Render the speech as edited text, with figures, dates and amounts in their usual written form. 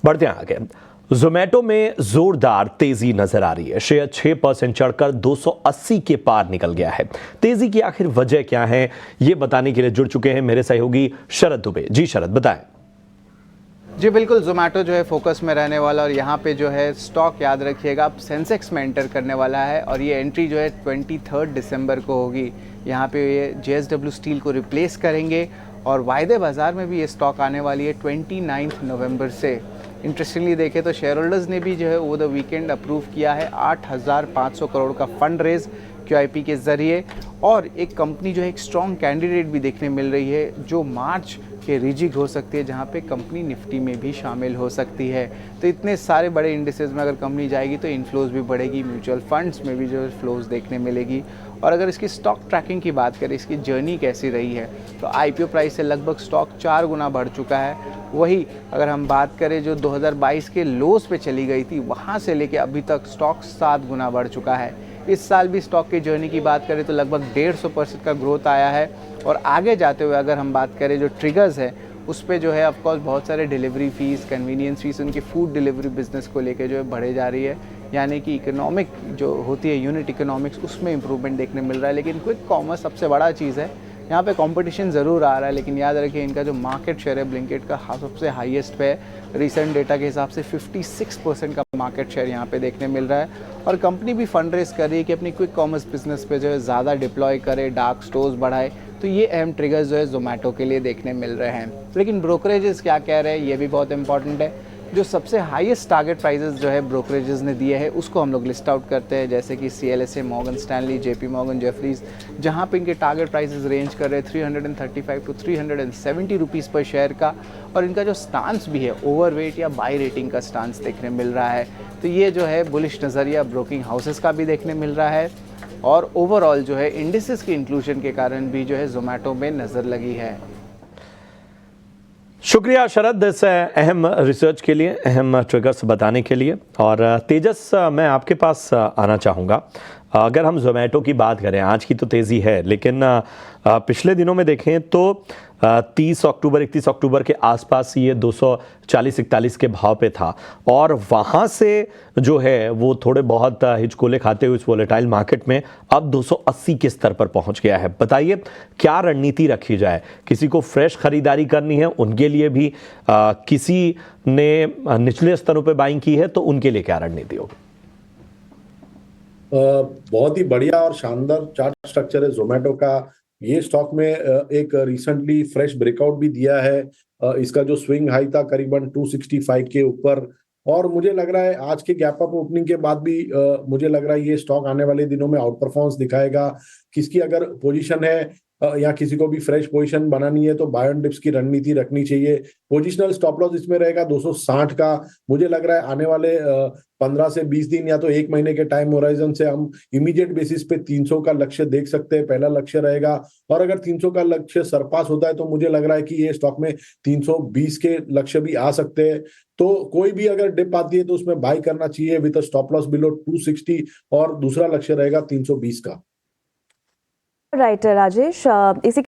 बढ़ते हैं आगे। जोमेटो में जोरदार तेजी नजर आ रही है। शेयर 6% चढ़कर 280 के पार निकल गया है। तेजी की आखिर वजह क्या है, ये बताने के लिए जुड़ चुके हैं मेरे सहयोगी शरद दुबे। जी शरद, बताएं। जी बिल्कुल, जोमेटो जो है फोकस में रहने वाला, और यहाँ पे जो है स्टॉक याद रखिएगा आप सेंसेक्स में एंटर करने वाला है, और ये एंट्री जो है 23 दिसंबर को होगी। यहाँ पे ये JSW स्टील को रिप्लेस करेंगे, और वायदे बाज़ार में भी ये स्टॉक आने वाली है 29 नवंबर से। इंटरेस्टिंगली देखें तो शेयर होल्डर्स ने भी जो है वो द वीकेंड अप्रूव किया है 8,500 करोड़ का फंड रेज QIP के ज़रिए, और एक कंपनी जो है एक स्ट्रॉन्ग कैंडिडेट भी देखने मिल रही है जो मार्च के रिजिक हो सकती है, जहाँ पे कंपनी निफ्टी में भी शामिल हो सकती है। तो इतने सारे बड़े इंडिसेस में अगर कंपनी जाएगी तो इनफ्लोज भी बढ़ेगी, म्यूचुअल फंड्स में भी जो फ्लोज देखने मिलेगी। और अगर इसकी स्टॉक ट्रैकिंग की बात करें, इसकी जर्नी कैसी रही है, तो IPO प्राइस से लगभग स्टॉक 4 गुना बढ़ चुका है। वही अगर हम बात करें जो 2022 के लोस पे चली गई थी, वहाँ से लेके अभी तक स्टॉक 7 गुना बढ़ चुका है। इस साल भी स्टॉक की जर्नी की बात करें तो लगभग 150% का ग्रोथ आया है। और आगे जाते हुए अगर हम बात करें जो ट्रिगर्स है, उस पे जो है ऑफकोर्स बहुत सारे डिलीवरी फीस, कन्वीनियंस फीस, उनकी फूड डिलीवरी बिजनेस को लेके जो है बढ़े जा रही है। यानी कि इकोनॉमिक जो होती है यूनिट इकोनॉमिक्स, उसमें इंप्रूवमेंट देखने मिल रहा है। लेकिन क्विक कॉमर्स सबसे बड़ा चीज़ है, यहाँ पे कंपटीशन ज़रूर आ रहा है, लेकिन याद रखिए इनका जो मार्केट शेयर है ब्लिंकिट का सबसे हाईएस्ट पे है। रिसेंट डेटा के हिसाब से 56% का मार्केट शेयर यहाँ पे देखने मिल रहा है। और कंपनी भी फंड रेज कर रही है कि अपनी क्विक कॉमर्स बिजनेस पे जो है ज़्यादा डिप्लॉय करे, डार्क स्टोर्स बढ़ाए। तो ये अहम ट्रिगर्स जो है जोमेटो के लिए देखने मिल रहे हैं। लेकिन ब्रोकरेजेस क्या कह रहे हैं, ये भी बहुत इंपॉर्टेंट है। जो सबसे हाईएस्ट टारगेट प्राइसेस जो है ब्रोकरेजेस ने दिए हैं, उसको हम लोग लिस्ट आउट करते हैं, जैसे कि CLSA, Morgan Stanley, JP Morgan, Jefferies, जहाँ पे इनके टारगेट प्राइसेस रेंज कर रहे हैं 335 टू 370 रुपीज़ पर शेयर का। और इनका जो स्टांस भी है ओवरवेट या बाई रेटिंग का स्टांस देखने मिल रहा है। तो ये जो है बुलिश नज़रिया ब्रोकिंग हाउसेस का भी देखने मिल रहा है। और ओवरऑल जो है इंडिसेस के इंक्लूजन के कारण भी जो है जोमेटो में नज़र लगी है। शुक्रिया शरद इस अहम रिसर्च के लिए, अहम ट्रिगर्स बताने के लिए। और तेजस, मैं आपके पास आना चाहूँगा। अगर हम जोमेटो की बात करें, आज की तो तेज़ी है, लेकिन पिछले दिनों में देखें तो 30 अक्टूबर 31 अक्टूबर के आसपास ये 240-41 के भाव पे था, और वहाँ से जो है वो थोड़े बहुत हिचकोले खाते हुए इस वोलेटाइल मार्केट में अब 280 के स्तर पर पहुँच गया है। बताइए क्या रणनीति रखी जाए? किसी को फ्रेश खरीदारी करनी है, उनके लिए भी किसी ने निचले स्तरों पर बाइंग की है, तो उनके लिए क्या रणनीति होगी? बहुत ही बढ़िया और शानदार चार्ट स्ट्रक्चर है जोमेटो का। ये स्टॉक में एक रिसेंटली फ्रेश ब्रेकआउट भी दिया है। इसका जो स्विंग हाई था करीबन 265 के ऊपर, और मुझे लग रहा है आज के गैप अप ओपनिंग के बाद भी मुझे लग रहा है ये स्टॉक आने वाले दिनों में आउट परफॉर्मेंस दिखाएगा। किसकी अगर पोजीशन है या किसी को भी फ्रेश पोजीशन बनानी है तो बाय ऑन डिप्स की रणनीति रखनी चाहिए। पोजिशनल स्टॉप लॉस इसमें रहेगा 260 का। मुझे लग रहा है आने वाले 15 से 20 दिन या तो 1 महीने के टाइम होराइजन से हम इमीडिएट बेसिस पे 300 का लक्ष्य देख सकते हैं, पहला लक्ष्य रहेगा। और अगर 300 का लक्ष्य सरपास होता है तो मुझे लग रहा है कि ये स्टॉक में 320 के लक्ष्य भी आ सकते हैं। तो कोई भी अगर डिप आती है तो उसमें बाय करना चाहिए विद स्टॉप लॉस बिलो 260, और दूसरा लक्ष्य रहेगा 320 का। राइट राजेश, इसी